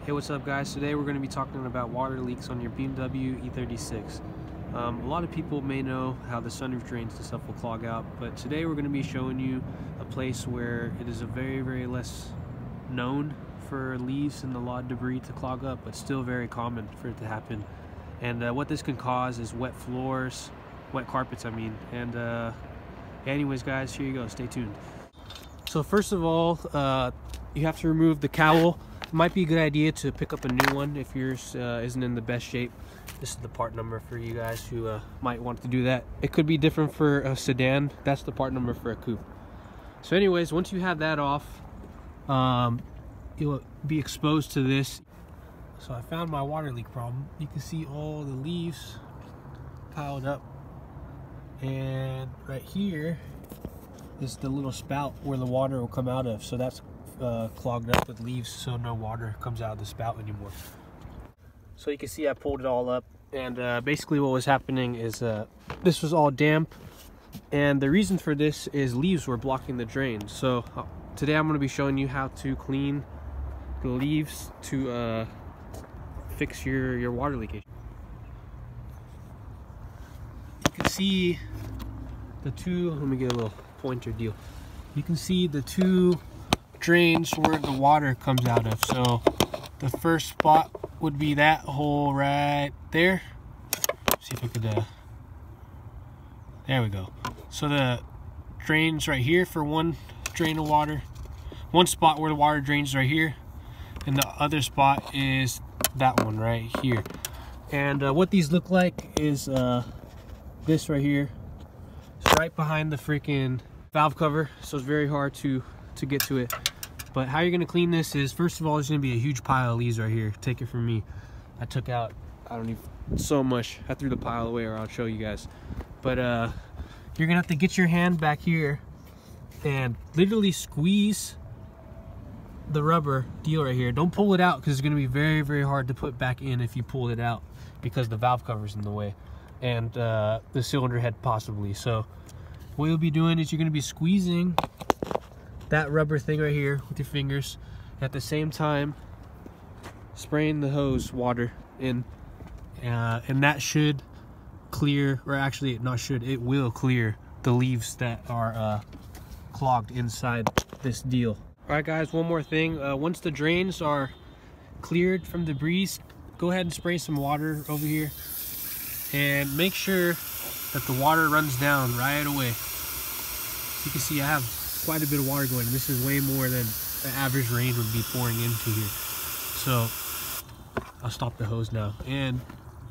Hey, what's up guys? Today we're going to be talking about water leaks on your BMW E36. A lot of people may know how the sunroof drains and stuff will clog out, but today we're going to be showing you a place where it is a very less known for leaves and a lot of debris to clog up, but still very common for it to happen. And what this can cause is wet floors, wet carpets I mean. And anyways guys, here you go, stay tuned. So first of all, you have to remove the cowl. It might be a good idea to pick up a new one if yours isn't in the best shape. This is the part number for you guys who might want to do that. It could be different for a sedan. That's the part number for a coupe. So anyways, once you have that off, you'll be exposed to this. So I found my water leak problem. You can see all the leaves piled up, and right here is the little spout where the water will come out of. So that's clogged up with leaves, so no water comes out of the spout anymore. So you can see I pulled it all up, and basically what was happening is this was all damp, and the reason for this is leaves were blocking the drain. So today I'm going to be showing you how to clean the leaves to fix your water leakage. You can see the two, let me get a little pointer deal. You can see the two drains where the water comes out of. So the first spot would be that hole right there. See if I could there we go. So the drains right here for one drain of water, one spot where the water drains right here, and the other spot is that one right here. And what these look like is this right here. It's right behind the freaking valve cover, so it's very hard to get to it. But how you're going to clean this is, first of all, there's going to be a huge pile of leaves right here. Take it from me. I took out, I don't even, so much. I threw the pile away, or I'll show you guys. But you're going to have to get your hand back here and literally squeeze the rubber deal right here. Don't pull it out, because it's going to be very hard to put back in if you pull it out, because the valve cover's in the way, and the cylinder head possibly. So what you'll be doing is you're going to be squeezing that rubber thing right here with your fingers, at the same time spraying the hose water in, and that should clear, or actually not should, it will clear the leaves that are clogged inside this deal. All right guys, one more thing. Once the drains are cleared from debris, go ahead and spray some water over here, and make sure that the water runs down right away. So you can see I have quite a bit of water going. This is way more than the average rain would be pouring into here. So I'll stop the hose now, and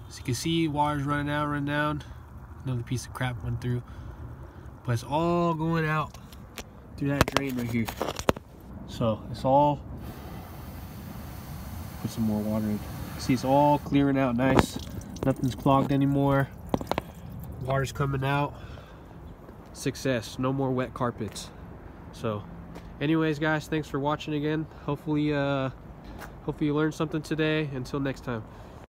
as you can see, water's running down. Another piece of crap went through, but it's all going out through that drain right here. So it's all, put some more water in. See, it's all clearing out nice. Nothing's clogged anymore. Water's coming out. Success. No more wet carpets. So anyways guys, thanks for watching again. Hopefully you learned something today. Until next time.